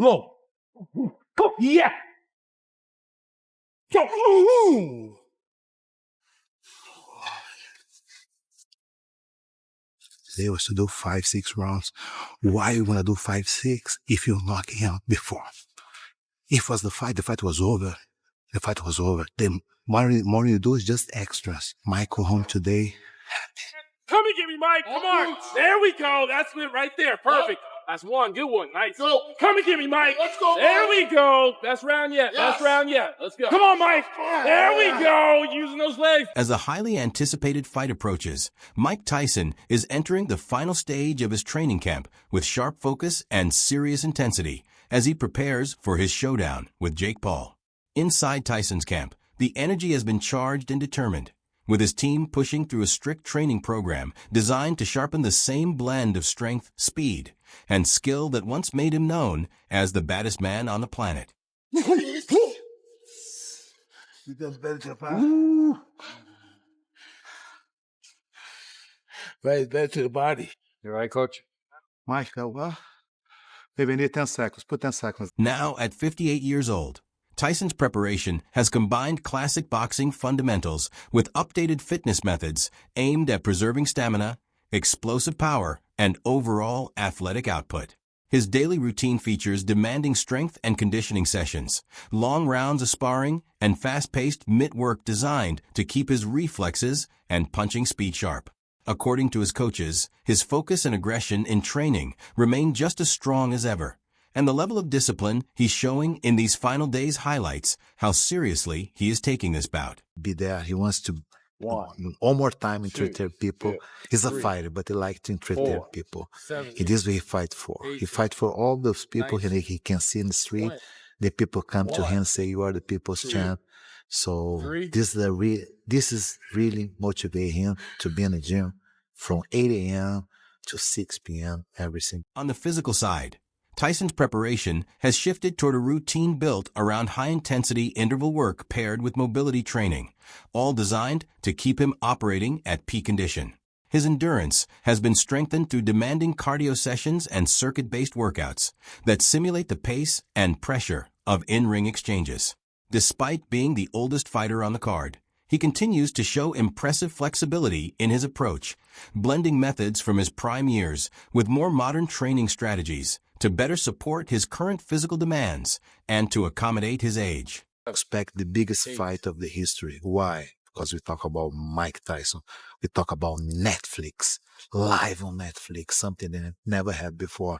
Low. Yeah. They was to do 5-6 rounds. Why you wanna do 5-6 if you knock him out before? If was the fight was over. The fight was over. The more you do is just extras. Michael home today. Come and get me, Mike. Come on. There we go. That's it right there. Perfect. That's one. Good one. Nice. Go. Come and get me, Mike. Let's go, There Mike. we go. Best round yet. Yes. Best round yet. Let's go. Come on, Mike. There we go. Using those legs. As the highly anticipated fight approaches, Mike Tyson is entering the final stage of his training camp with sharp focus and serious intensity as he prepares for his showdown with Jake Paul. Inside Tyson's camp, the energy has been charged and determined, with his team pushing through a strict training program designed to sharpen the same blend of strength, speed, and skill that once made him known as the baddest man on the planet. Very better to the body. You're right, coach. Mike, maybe need 10 seconds. Put 10 seconds. Now at 58 years old, Tyson's preparation has combined classic boxing fundamentals with updated fitness methods aimed at preserving stamina, explosive power, and overall athletic output. His daily routine features demanding strength and conditioning sessions, long rounds of sparring, and fast-paced mitt work designed to keep his reflexes and punching speed sharp. According to his coaches, his focus and aggression in training remain just as strong as ever, and the level of discipline he's showing in these final days highlights how seriously he is taking this bout. Be there. He wants to One more time entertain people. He's a fighter, but he likes to entertain people. It is what he fight for. He fight for all those people he can see in the street. The people come to him and say, "You are the people's champ." So this is really motivate him to be in the gym from 8 a.m. to 6 p.m. every single. On the physical side, Tyson's preparation has shifted toward a routine built around high-intensity interval work paired with mobility training, all designed to keep him operating at peak condition. His endurance has been strengthened through demanding cardio sessions and circuit-based workouts that simulate the pace and pressure of in-ring exchanges. Despite being the oldest fighter on the card, he continues to show impressive flexibility in his approach, blending methods from his prime years with more modern training strategies to better support his current physical demands and to accommodate his age. Expect the biggest fight of the history. Why? Because we talk about Mike Tyson. We talk about Netflix, live on Netflix, something that never had before.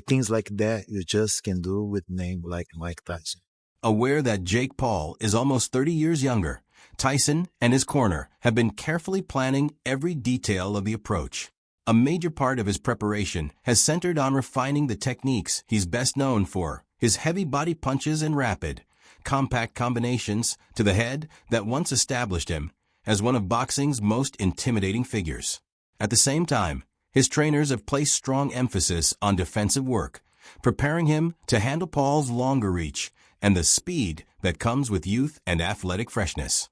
Things like that you just can do with name like Mike Tyson. Aware that Jake Paul is almost 30 years younger, Tyson and his corner have been carefully planning every detail of the approach. A major part of his preparation has centered on refining the techniques he's best known for, his heavy body punches and rapid, compact combinations to the head that once established him as one of boxing's most intimidating figures. At the same time, his trainers have placed strong emphasis on defensive work, preparing him to handle Paul's longer reach and the speed that comes with youth and athletic freshness.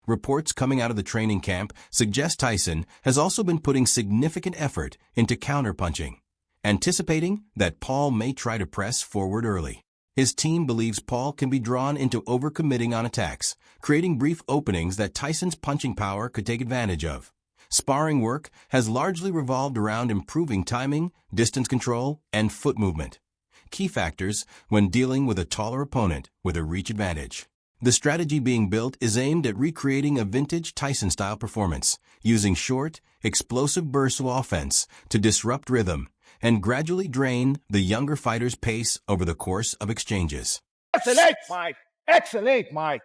Reports coming out of the training camp suggest Tyson has also been putting significant effort into counterpunching, anticipating that Paul may try to press forward early. His team believes Paul can be drawn into overcommitting on attacks, creating brief openings that Tyson's punching power could take advantage of. Sparring work has largely revolved around improving timing, distance control, and foot movement, key factors when dealing with a taller opponent with a reach advantage. The strategy being built is aimed at recreating a vintage Tyson-style performance, using short, explosive bursts of offense to disrupt rhythm and gradually drain the younger fighter's pace over the course of exchanges. Excellent, Mike. Excellent, Mike.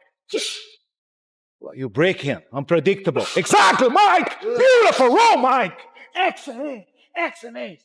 Well, you break him. Unpredictable. Exactly, Mike. Beautiful roll, Mike. Excellent. Excellent.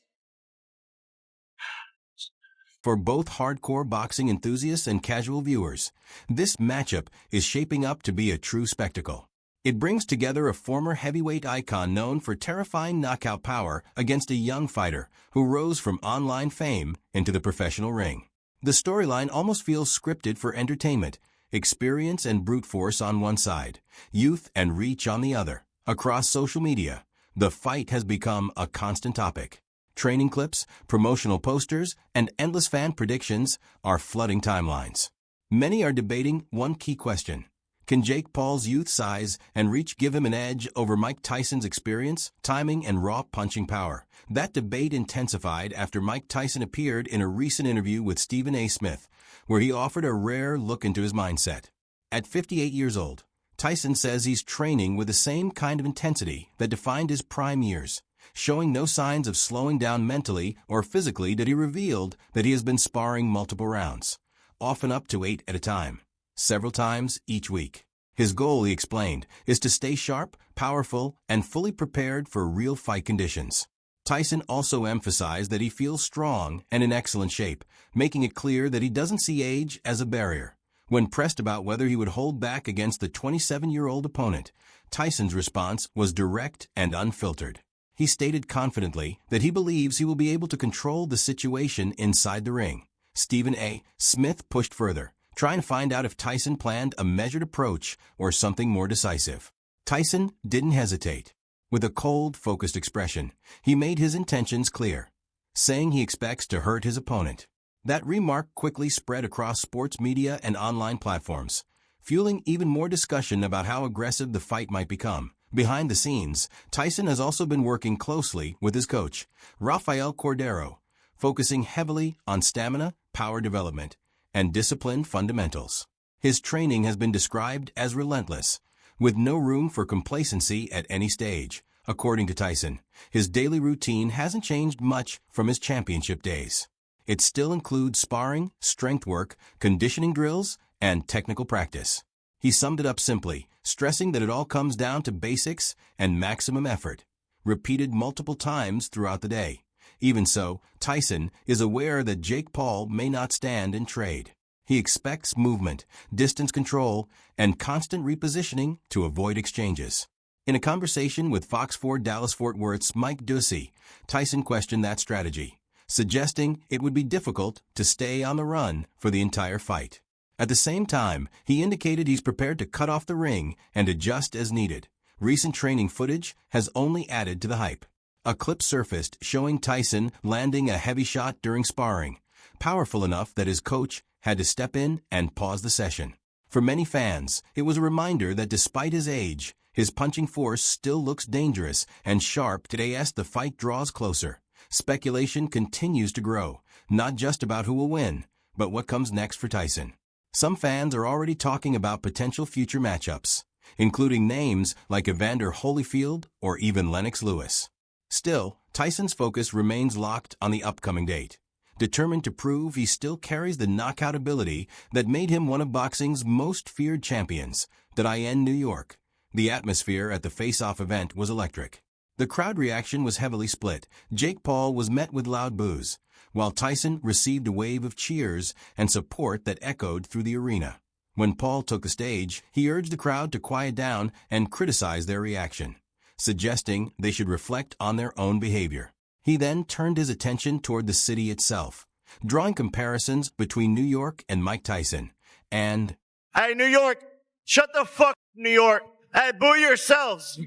For both hardcore boxing enthusiasts and casual viewers, this matchup is shaping up to be a true spectacle. It brings together a former heavyweight icon known for terrifying knockout power against a young fighter who rose from online fame into the professional ring. The storyline almost feels scripted for entertainment, experience and brute force on one side, youth and reach on the other. Across social media, the fight has become a constant topic. Training clips, promotional posters, and endless fan predictions are flooding timelines. Many are debating one key question. Can Jake Paul's youth size and reach give him an edge over Mike Tyson's experience, timing, and raw punching power? That debate intensified after Mike Tyson appeared in a recent interview with Stephen A. Smith, where he offered a rare look into his mindset. At 58 years old, Tyson says he's training with the same kind of intensity that defined his prime years, showing no signs of slowing down mentally or physically. That he revealed that he has been sparring multiple rounds, often up to 8 at a time, several times each week. His goal, he explained, is to stay sharp, powerful, and fully prepared for real fight conditions. Tyson also emphasized that he feels strong and in excellent shape, making it clear that he doesn't see age as a barrier. When pressed about whether he would hold back against the 27-year-old opponent, Tyson's response was direct and unfiltered. He stated confidently that he believes he will be able to control the situation inside the ring. Stephen A. Smith pushed further, trying to find out if Tyson planned a measured approach or something more decisive. Tyson didn't hesitate. With a cold, focused expression, he made his intentions clear, saying he expects to hurt his opponent. That remark quickly spread across sports media and online platforms, fueling even more discussion about how aggressive the fight might become. Behind the scenes, Tyson has also been working closely with his coach, Rafael Cordero, focusing heavily on stamina, power development, and discipline fundamentals. His training has been described as relentless, with no room for complacency at any stage. According to Tyson, his daily routine hasn't changed much from his championship days. It still includes sparring, strength work, conditioning drills, and technical practice. He summed it up simply, stressing that it all comes down to basics and maximum effort, repeated multiple times throughout the day. Even so, Tyson is aware that Jake Paul may not stand in trade. He expects movement, distance control, and constant repositioning to avoid exchanges. In a conversation with Fox 4 Dallas-Fort Worth's Mike Ducey, Tyson questioned that strategy, suggesting it would be difficult to stay on the run for the entire fight. At the same time, he indicated he's prepared to cut off the ring and adjust as needed. Recent training footage has only added to the hype. A clip surfaced showing Tyson landing a heavy shot during sparring, powerful enough that his coach had to step in and pause the session. For many fans, it was a reminder that despite his age, his punching force still looks dangerous and sharp. Today, as the fight draws closer, speculation continues to grow, not just about who will win, but what comes next for Tyson. Some fans are already talking about potential future matchups, including names like Evander Holyfield or even Lennox Lewis. Still, Tyson's focus remains locked on the upcoming date, determined to prove he still carries the knockout ability that made him one of boxing's most feared champions. In New York, the atmosphere at the face-off event was electric. The crowd reaction was heavily split. Jake Paul was met with loud boos, while Tyson received a wave of cheers and support that echoed through the arena. When Paul took the stage, he urged the crowd to quiet down and criticize their reaction, suggesting they should reflect on their own behavior. He then turned his attention toward the city itself, drawing comparisons between New York and Mike Tyson, and, "Hey, New York, shut the fuck up, New York. Hey, boo yourselves.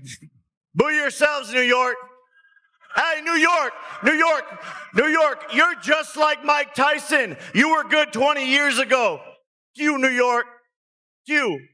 Boo yourselves, New York. Hey, New York, New York, New York, you're just like Mike Tyson. You were good 20 years ago. You, New York. You.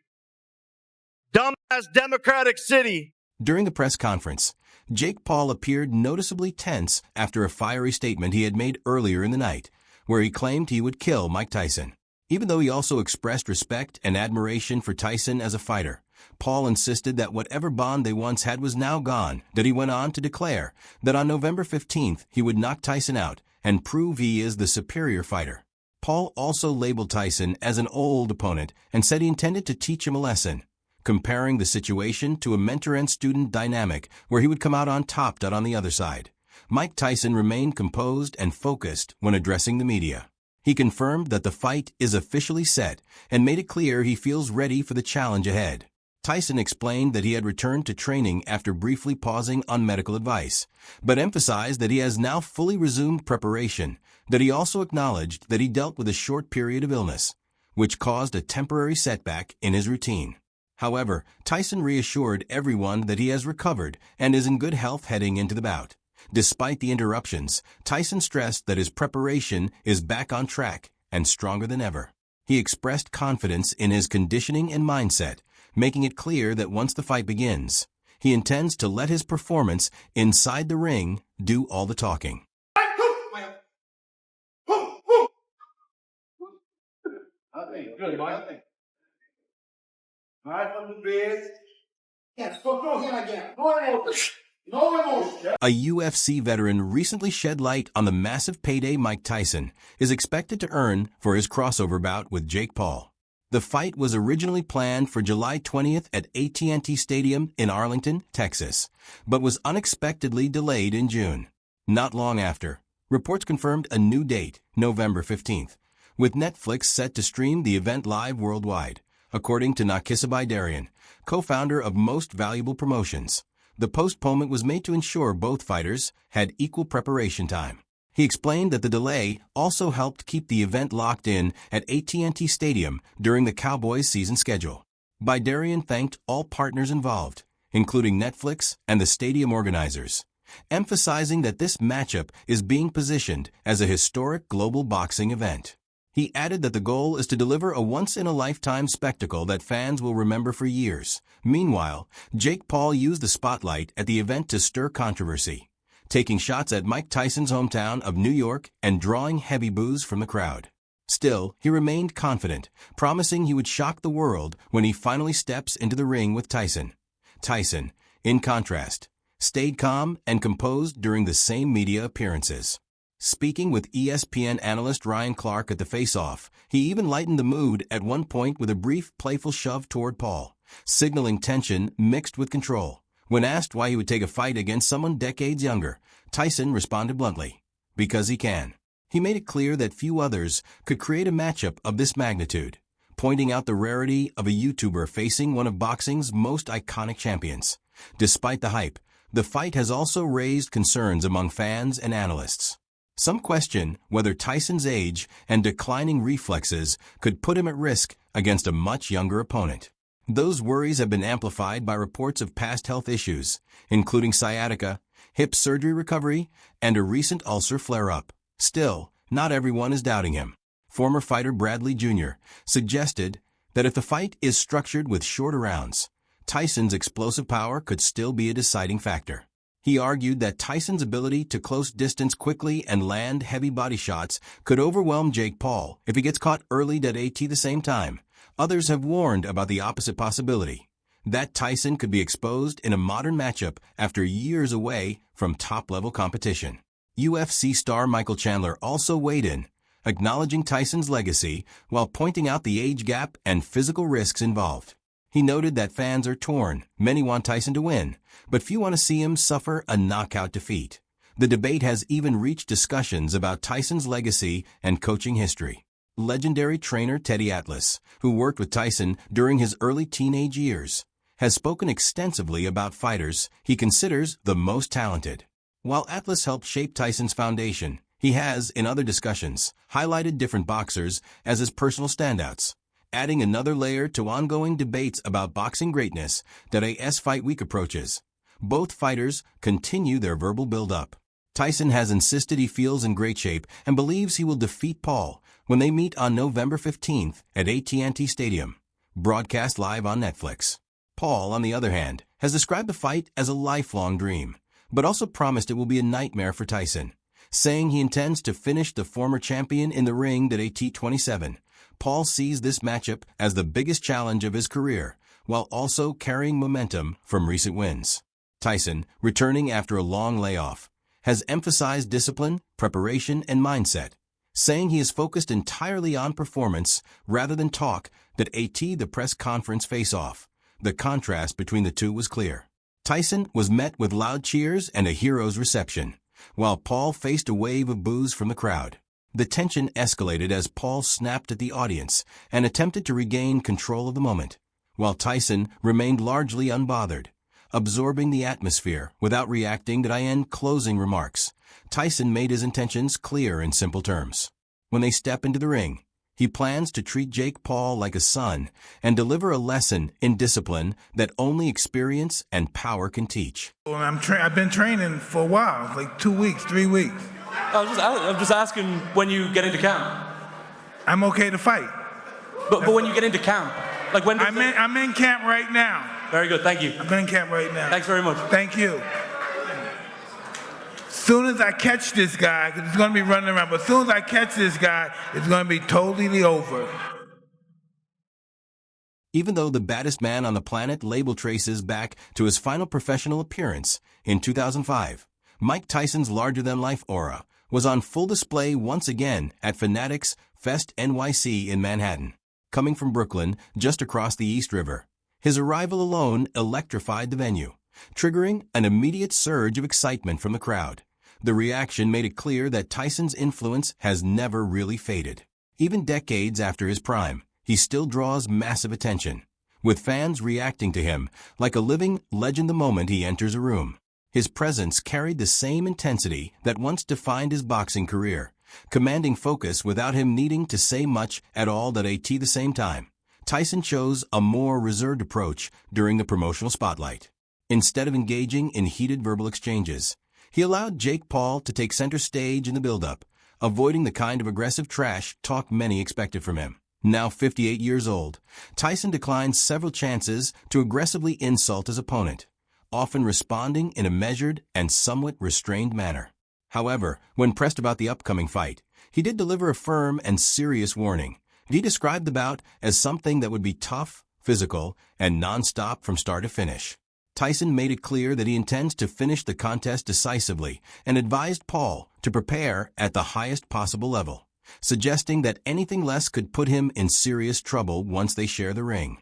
Dumbass Democratic City." During the press conference, Jake Paul appeared noticeably tense after a fiery statement he had made earlier in the night, where he claimed he would kill Mike Tyson. Even though he also expressed respect and admiration for Tyson as a fighter, Paul insisted that whatever bond they once had was now gone. That he went on to declare that on November 15th he would knock Tyson out and prove he is the superior fighter. Paul also labeled Tyson as an old opponent and said he intended to teach him a lesson, comparing the situation to a mentor and student dynamic where he would come out on top. On the other side, Mike Tyson remained composed and focused when addressing the media. He confirmed that the fight is officially set and made it clear he feels ready for the challenge ahead. Tyson explained that he had returned to training after briefly pausing on medical advice, but emphasized that he has now fully resumed preparation, that he also acknowledged that he dealt with a short period of illness, which caused a temporary setback in his routine. However, Tyson reassured everyone that he has recovered and is in good health heading into the bout. Despite the interruptions, Tyson stressed that his preparation is back on track and stronger than ever. He expressed confidence in his conditioning and mindset, making it clear that once the fight begins, he intends to let his performance inside the ring do all the talking. Good, Mike. Right on the base. Yes, go him again. No emotion. No emotion. A UFC veteran recently shed light on the massive payday Mike Tyson is expected to earn for his crossover bout with Jake Paul. The fight was originally planned for July 20th at AT&T Stadium in Arlington, Texas, but was unexpectedly delayed in June. Not long after, reports confirmed a new date, November 15th, with Netflix set to stream the event live worldwide, according to Nakisa Baidarian, co-founder of Most Valuable Promotions. The postponement was made to ensure both fighters had equal preparation time. He explained that the delay also helped keep the event locked in at AT&T Stadium during the Cowboys season schedule. Baidarian thanked all partners involved, including Netflix and the stadium organizers, emphasizing that this matchup is being positioned as a historic global boxing event. He added that the goal is to deliver a once-in-a-lifetime spectacle that fans will remember for years. Meanwhile, Jake Paul used the spotlight at the event to stir controversy, taking shots at Mike Tyson's hometown of New York and drawing heavy boos from the crowd. Still, he remained confident, promising he would shock the world when he finally steps into the ring with Tyson. Tyson, in contrast, stayed calm and composed during the same media appearances. Speaking with ESPN analyst Ryan Clark at the face-off, he even lightened the mood at one point with a brief, playful shove toward Paul, signaling tension mixed with control. When asked why he would take a fight against someone decades younger, Tyson responded bluntly, "Because he can." He made it clear that few others could create a matchup of this magnitude, pointing out the rarity of a YouTuber facing one of boxing's most iconic champions. Despite the hype, the fight has also raised concerns among fans and analysts. Some question whether Tyson's age and declining reflexes could put him at risk against a much younger opponent. Those worries have been amplified by reports of past health issues, including sciatica, hip surgery recovery, and a recent ulcer flare-up. Still, not everyone is doubting him. Former fighter Bradley Jr. suggested that if the fight is structured with shorter rounds, Tyson's explosive power could still be a deciding factor. He argued that Tyson's ability to close distance quickly and land heavy body shots could overwhelm Jake Paul if he gets caught early at the same time. Others have warned about the opposite possibility, that Tyson could be exposed in a modern matchup after years away from top-level competition. UFC star Michael Chandler also weighed in, acknowledging Tyson's legacy while pointing out the age gap and physical risks involved. He noted that fans are torn. Many want Tyson to win, but few want to see him suffer a knockout defeat. The debate has even reached discussions about Tyson's legacy and coaching history. Legendary trainer Teddy Atlas, who worked with Tyson during his early teenage years, has spoken extensively about fighters he considers the most talented. While Atlas helped shape Tyson's foundation, he has, in other discussions, highlighted different boxers as his personal standouts, adding another layer to ongoing debates about boxing greatness that AS Fight Week approaches. Both fighters continue their verbal build-up. Tyson has insisted he feels in great shape and believes he will defeat Paul when they meet on November 15th at AT&T Stadium, broadcast live on Netflix. Paul, on the other hand, has described the fight as a lifelong dream, but also promised it will be a nightmare for Tyson, saying he intends to finish the former champion in the ring at AT27. Paul sees this matchup as the biggest challenge of his career, while also carrying momentum from recent wins. Tyson, returning after a long layoff, has emphasized discipline, preparation, and mindset, saying he is focused entirely on performance rather than talk. That the press conference face-off, the contrast between the two was clear. Tyson was met with loud cheers and a hero's reception, while Paul faced a wave of boos from the crowd. The tension escalated as Paul snapped at the audience and attempted to regain control of the moment, while Tyson remained largely unbothered, absorbing the atmosphere without reacting to Diane's closing remarks. Tyson made his intentions clear in simple terms. When they step into the ring, he plans to treat Jake Paul like a son and deliver a lesson in discipline that only experience and power can teach. Well, I've been training for a while, like 2 weeks, 3 weeks. I'm just asking when you get into camp. I'm okay to fight. But when you get into camp, like when? I'm in camp right now. Very good, thank you. I'm in camp right now. Thanks very much. Thank you. Soon as I catch this guy, because he's going to be running around, but as soon as I catch this guy, it's going to be totally over. Even though the baddest man on the planet label traces back to his final professional appearance in 2005, Mike Tyson's larger-than-life aura was on full display once again at Fanatics Fest NYC in Manhattan. Coming from Brooklyn, just across the East River, his arrival alone electrified the venue, triggering an immediate surge of excitement from the crowd. The reaction made it clear that Tyson's influence has never really faded. Even decades after his prime, he still draws massive attention, with fans reacting to him like a living legend the moment he enters a room. His presence carried the same intensity that once defined his boxing career, commanding focus without him needing to say much at all. At the same time, Tyson chose a more reserved approach during the promotional spotlight. Instead of engaging in heated verbal exchanges, he allowed Jake Paul to take center stage in the build-up, avoiding the kind of aggressive trash talk many expected from him. Now 58 years old, Tyson declined several chances to aggressively insult his opponent, often responding in a measured and somewhat restrained manner. However, when pressed about the upcoming fight, he did deliver a firm and serious warning. He described the bout as something that would be tough, physical, and non-stop from start to finish. Tyson made it clear that he intends to finish the contest decisively and advised Paul to prepare at the highest possible level, suggesting that anything less could put him in serious trouble once they share the ring.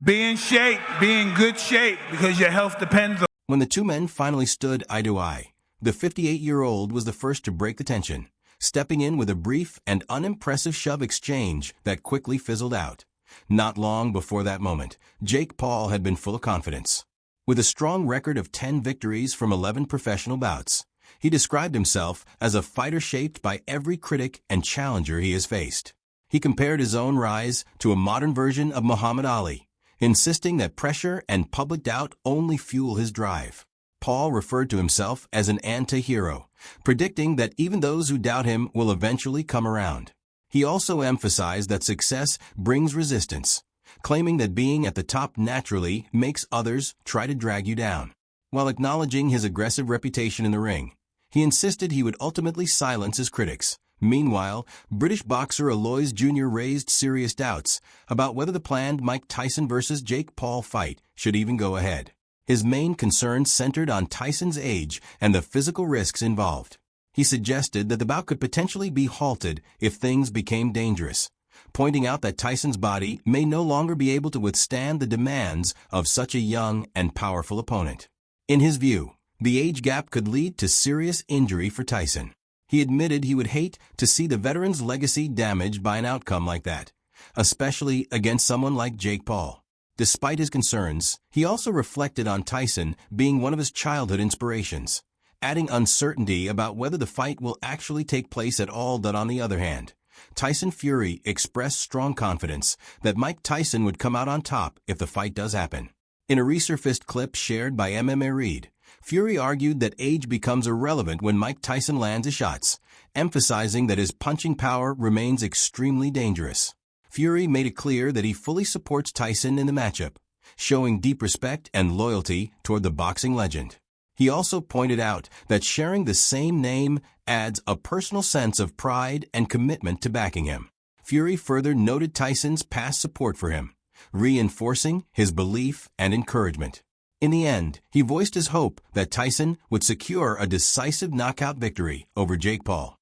Be in shape, be in good shape, because your health depends on. When the two men finally stood eye to eye, the 58-year-old was the first to break the tension, stepping in with a brief and unimpressive shove exchange that quickly fizzled out. Not long before that moment, Jake Paul had been full of confidence. With a strong record of 10 victories from 11 professional bouts, he described himself as a fighter shaped by every critic and challenger he has faced. He compared his own rise to a modern version of Muhammad Ali, insisting that pressure and public doubt only fuel his drive. Paul referred to himself as an anti-hero, predicting that even those who doubt him will eventually come around. He also emphasized that success brings resistance, claiming that being at the top naturally makes others try to drag you down. While acknowledging his aggressive reputation in the ring, he insisted he would ultimately silence his critics. Meanwhile, British boxer Alois Jr. raised serious doubts about whether the planned Mike Tyson versus Jake Paul fight should even go ahead. His main concerns centered on Tyson's age and the physical risks involved. He suggested that the bout could potentially be halted if things became dangerous, pointing out that Tyson's body may no longer be able to withstand the demands of such a young and powerful opponent. In his view, the age gap could lead to serious injury for Tyson. He admitted he would hate to see the veteran's legacy damaged by an outcome like that, especially against someone like Jake Paul. Despite his concerns, he also reflected on Tyson being one of his childhood inspirations, adding uncertainty about whether the fight will actually take place at all. On the other hand, Tyson Fury expressed strong confidence that Mike Tyson would come out on top if the fight does happen. In a resurfaced clip shared by MMA Reed, Fury argued that age becomes irrelevant when Mike Tyson lands his shots, emphasizing that his punching power remains extremely dangerous. Fury made it clear that he fully supports Tyson in the matchup, showing deep respect and loyalty toward the boxing legend. He also pointed out that sharing the same name adds a personal sense of pride and commitment to backing him. Fury further noted Tyson's past support for him, reinforcing his belief and encouragement. In the end, he voiced his hope that Tyson would secure a decisive knockout victory over Jake Paul.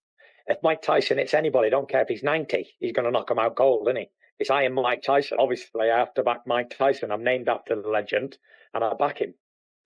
If Mike Tyson hits anybody, I don't care if he's 90, he's going to knock him out cold, isn't he? It's I am Mike Tyson. Obviously, I have to back Mike Tyson. I'm named after the legend, and I back him.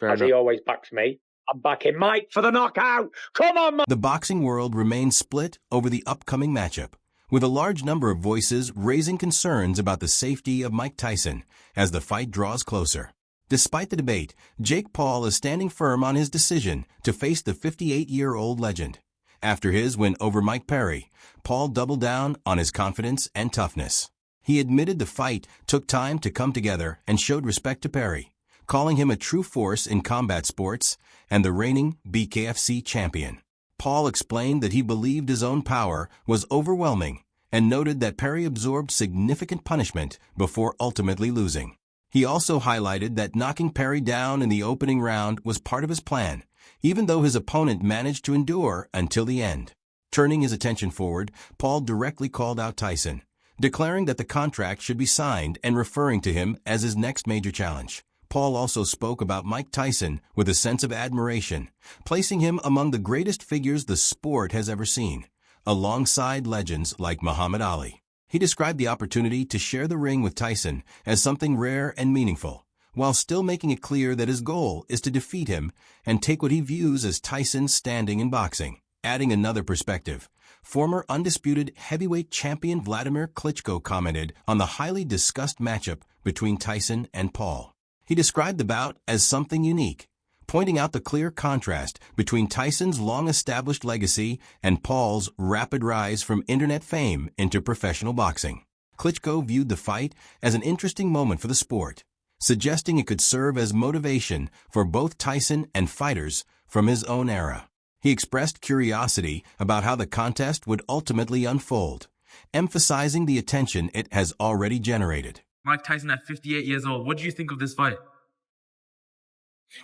As he always backs me. I'm backing Mike for the knockout. Come on, Mike. The boxing world remains split over the upcoming matchup, with a large number of voices raising concerns about the safety of Mike Tyson as the fight draws closer. Despite the debate, Jake Paul is standing firm on his decision to face the 58-year-old legend. After his win over Mike Perry, Paul doubled down on his confidence and toughness. He admitted the fight took time to come together and showed respect to Perry, calling him a true force in combat sports and the reigning BKFC champion. Paul explained that he believed his own power was overwhelming and noted that Perry absorbed significant punishment before ultimately losing. He also highlighted that knocking Perry down in the opening round was part of his plan, even though his opponent managed to endure until the end. Turning his attention forward, Paul directly called out Tyson, declaring that the contract should be signed and referring to him as his next major challenge. Paul also spoke about Mike Tyson with a sense of admiration, placing him among the greatest figures the sport has ever seen, alongside legends like Muhammad Ali. He described the opportunity to share the ring with Tyson as something rare and meaningful, while still making it clear that his goal is to defeat him and take what he views as Tyson's standing in boxing. Adding another perspective, former undisputed heavyweight champion Vladimir Klitschko commented on the highly discussed matchup between Tyson and Paul. He described the bout as something unique, pointing out the clear contrast between Tyson's long-established legacy and Paul's rapid rise from internet fame into professional boxing. Klitschko viewed the fight as an interesting moment for the sport, suggesting it could serve as motivation for both Tyson and fighters from his own era. He expressed curiosity about how the contest would ultimately unfold, emphasizing the attention it has already generated. Mike Tyson at 58 years old. What do you think of this fight?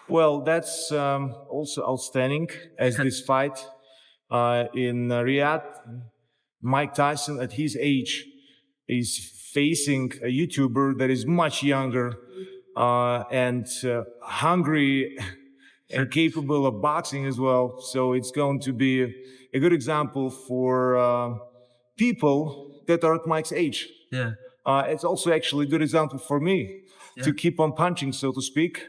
Well, that's also outstanding as this fight in Riyadh. Mike Tyson at his age is facing a YouTuber that is much younger and hungry and capable of boxing as well. So it's going to be a good example for people that are at Mike's age. Yeah. It's also actually a good example for me to keep on punching, so to speak,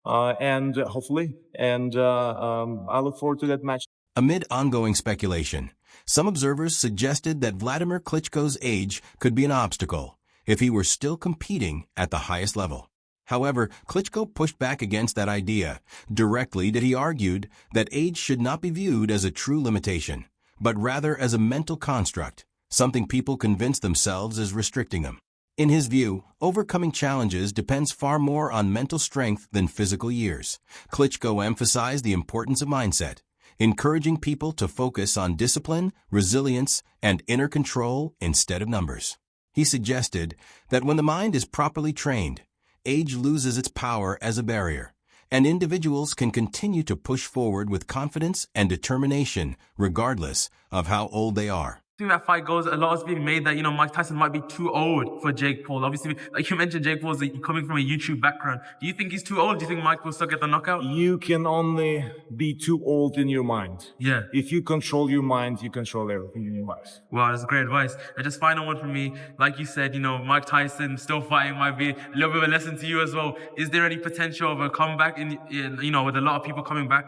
and hopefully, I look forward to that match. Amid ongoing speculation, some observers suggested that Vladimir Klitschko's age could be an obstacle if he were still competing at the highest level. However, Klitschko pushed back against that idea directly that he argued that age should not be viewed as a true limitation, but rather as a mental construct, something people convince themselves is restricting them. In his view, overcoming challenges depends far more on mental strength than physical years. Klitschko emphasized the importance of mindset, encouraging people to focus on discipline, resilience, and inner control instead of numbers. He suggested that when the mind is properly trained, age loses its power as a barrier, and individuals can continue to push forward with confidence and determination regardless of how old they are. I think that fight goes, a lot is being made that, Mike Tyson might be too old for Jake Paul. Obviously, like you mentioned, Jake Paul's coming from a YouTube background. Do you think he's too old? Do you think Mike will still get the knockout? You can only be too old in your mind. Yeah. If you control your mind, you control everything in your life. Wow, that's great advice. And just final one from me. Like you said, Mike Tyson still fighting might be a little bit of a lesson to you as well. Is there any potential of a comeback in with a lot of people coming back?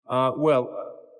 Well,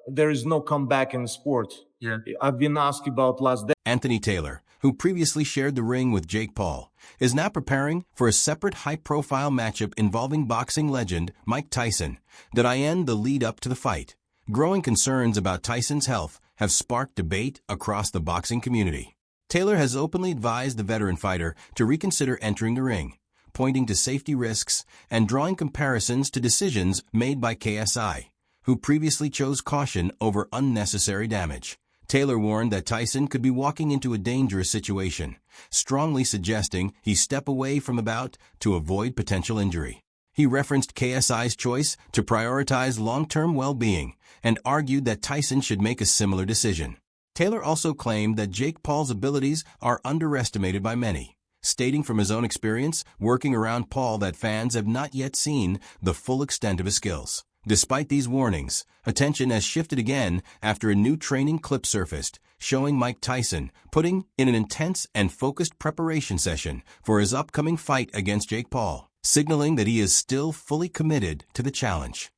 there is no comeback in sport. Yeah. I've been asked about last day. Anthony Taylor, who previously shared the ring with Jake Paul, is now preparing for a separate high-profile matchup involving boxing legend Mike Tyson that end the lead-up to the fight. Growing concerns about Tyson's health have sparked debate across the boxing community. Taylor has openly advised the veteran fighter to reconsider entering the ring, pointing to safety risks and drawing comparisons to decisions made by KSI, who previously chose caution over unnecessary damage. Taylor warned that Tyson could be walking into a dangerous situation, strongly suggesting he step away from the bout to avoid potential injury. He referenced KSI's choice to prioritize long-term well-being and argued that Tyson should make a similar decision. Taylor also claimed that Jake Paul's abilities are underestimated by many, stating from his own experience working around Paul that fans have not yet seen the full extent of his skills. Despite these warnings, attention has shifted again after a new training clip surfaced, showing Mike Tyson putting in an intense and focused preparation session for his upcoming fight against Jake Paul, signaling that he is still fully committed to the challenge.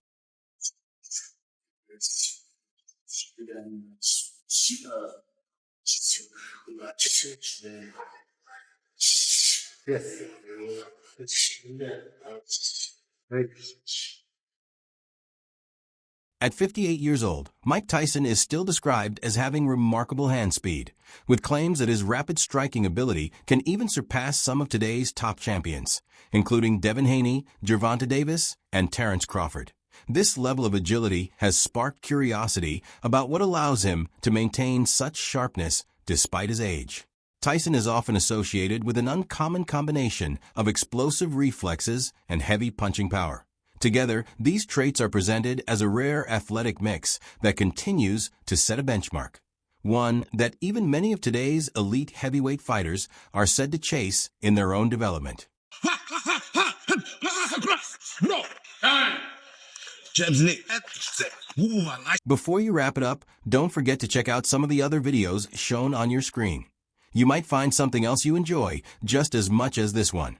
At 58 years old, Mike Tyson is still described as having remarkable hand speed, with claims that his rapid striking ability can even surpass some of today's top champions, including Devin Haney, Gervonta Davis, and Terrence Crawford. This level of agility has sparked curiosity about what allows him to maintain such sharpness despite his age. Tyson is often associated with an uncommon combination of explosive reflexes and heavy punching power. Together, these traits are presented as a rare athletic mix that continues to set a benchmark, one that even many of today's elite heavyweight fighters are said to chase in their own development. Before you wrap it up, don't forget to check out some of the other videos shown on your screen. You might find something else you enjoy just as much as this one.